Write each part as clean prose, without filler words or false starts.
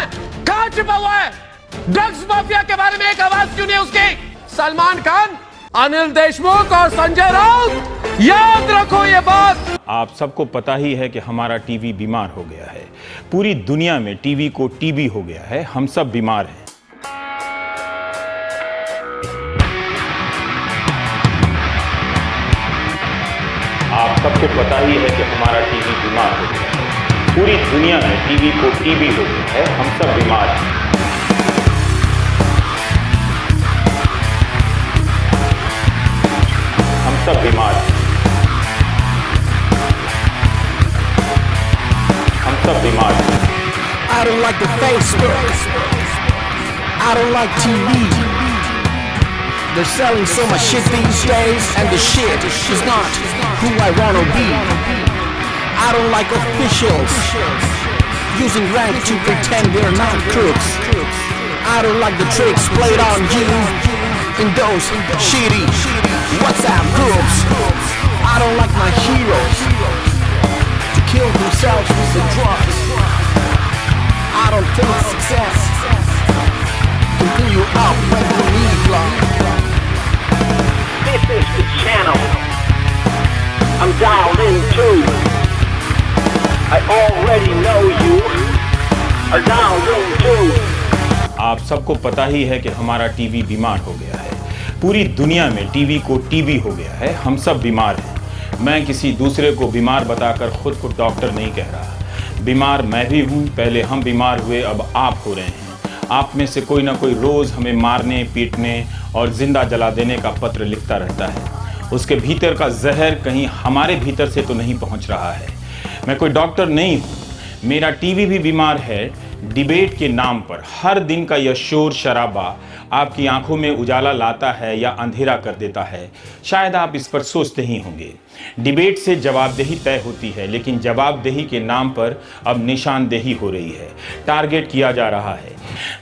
है? कहां छुपा हुआ है? ड्रग्स माफिया के बारे में एक आवाज क्यों नहीं उसकी? सलमान खान, अनिल देशमुख और संजय राउत, याद रखो ये बात। आप सबको पता ही है कि हमारा टीवी बीमार हो गया है। पूरी दुनिया में टीवी को टीबी हो गया है। हम सब बीमार हैं। आप सबको पता ही है कि हमारा टीवी बीमार हो गया है। पूरी दुनिया में टीवी को टीबी हो गया है। हम सब बीमार हैं। हम सब बीमार हैं। हम सब बीमार हैं। I don't like the Facebook. I don't like TV. They're selling so much shit these days, and the shit is not who I wanna be. I don't like officials using rank to pretend they're not crooks. I don't like the tricks played on you in those shitty WhatsApp groups. I don't like my heroes to kill themselves with the drugs. I don't think success can fill you up when you need love. This is the channel I'm dialed into. I already know you are dialed into. आप सबको पता ही है कि हमारा TV बीमार हो गया है। पूरी दुनिया में टीवी को टीबी हो गया है। हम सब बीमार हैं। मैं किसी दूसरे को बीमार बताकर खुद को डॉक्टर नहीं कह रहा। बीमार मैं भी हूँ। पहले हम बीमार हुए, अब आप हो रहे हैं। आप में से कोई ना कोई रोज़ हमें मारने, पीटने और जिंदा जला देने का पत्र लिखता रहता है। उसके भीतर का जहर कहीं हमारे भीतर से तो नहीं पहुंच रहा है। मैं कोई डॉक्टर नहीं हूं। मेरा टीवी भी बीमार है। डिबेट के नाम पर हर दिन का यह शोर शराबा आपकी आंखों में उजाला लाता है या अंधेरा कर देता है। शायद आप इस पर सोचते ही होंगे। डिबेट से जवाबदेही तय होती है, लेकिन जवाबदेही के नाम पर अब निशानदेही हो रही है। टारगेट किया जा रहा है।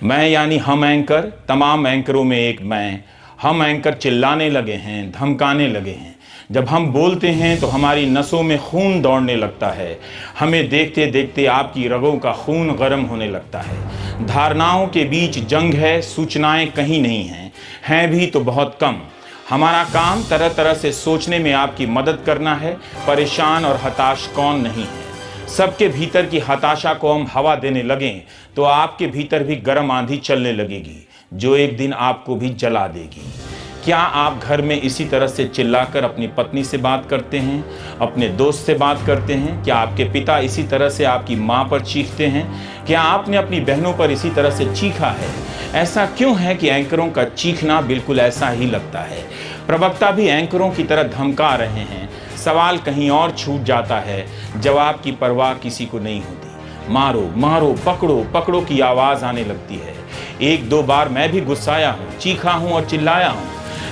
मैं यानी हम एंकर, तमाम एंकरों में एक मैं, हम एंकर चिल्लाने लगे हैं, धमकाने लगे हैं। जब हम बोलते हैं तो हमारी नसों में खून दौड़ने लगता है। हमें देखते देखते आपकी रगों का खून गर्म होने लगता है। धारणाओं के बीच जंग है, सूचनाएं कहीं नहीं हैं, हैं भी तो बहुत कम। हमारा काम तरह तरह से सोचने में आपकी मदद करना है। परेशान और हताश कौन नहीं है। सबके भीतर की हताशा को हम हवा देने लगें तो आपके भीतर भी गर्म आंधी चलने लगेगी, जो एक दिन आपको भी जला देगी। क्या आप घर में इसी तरह से चिल्लाकर अपनी पत्नी से बात करते हैं, अपने दोस्त से बात करते हैं? क्या आपके पिता इसी तरह से आपकी माँ पर चीखते हैं? क्या आपने अपनी बहनों पर इसी तरह से चीखा है? ऐसा क्यों है कि एंकरों का चीखना बिल्कुल ऐसा ही लगता है? प्रवक्ता भी एंकरों की तरह धमका रहे हैं। सवाल कहीं और छूट जाता है, जवाब की परवाह किसी को नहीं होती। मारो मारो, पकड़ो पकड़ो की आवाज़ आने लगती है। एक दो बार मैं भी गुस्साया हूँ, चीखा हूँ और चिल्लाया हूँ।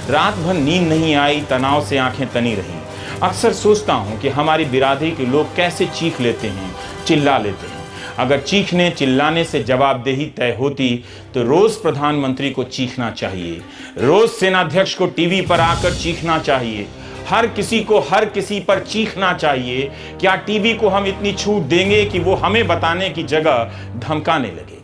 रात भर नींद नहीं आई, तनाव से आंखें तनी रहीं। अक्सर सोचता हूँ कि हमारी बिरादरी के लोग कैसे चीख लेते हैं, चिल्ला लेते हैं। अगर चीखने चिल्लाने से जवाबदेही तय होती तो रोज प्रधानमंत्री को चीखना चाहिए, रोज सेनाध्यक्ष को टीवी पर आकर चीखना चाहिए, हर किसी को हर किसी पर चीखना चाहिए। क्या टीवी को हम इतनी छूट देंगे कि वो हमें बताने की जगह धमकाने लगे?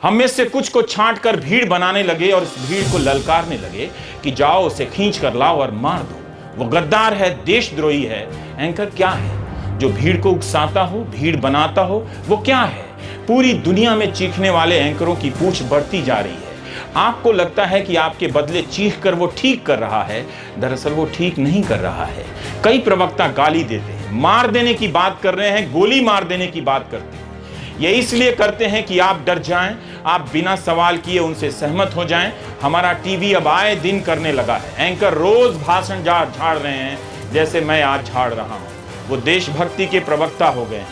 हम में से कुछ को छांट कर भीड़ बनाने लगे और इस भीड़ को ललकारने लगे कि जाओ उसे खींच कर लाओ और मार दो। वो गद्दार है, देशद्रोही है। एंकर क्या है? जो भीड़ को उकसाता हो, भीड़ बनाता हो, वो क्या है? पूरी दुनिया में चीखने वाले एंकरों की पूंछ बढ़ती जा रही है। आपको लगता है कि आपके बदले चीख कर वो ठीक कर रहा है, दरअसल वो ठीक नहीं कर रहा है। कई प्रवक्ता गाली देते हैं, मार देने की बात कर रहे हैं, गोली मार देने की बात करते हैं। ये इसलिए करते हैं कि आप डर जाएं, आप बिना सवाल किए उनसे सहमत हो जाएं। हमारा टीवी अब आए दिन करने लगा है। एंकर रोज भाषण झाड़ रहे हैं, जैसे मैं आज झाड़ रहा हूं। वो देशभक्ति के प्रवक्ता हो गए हैं।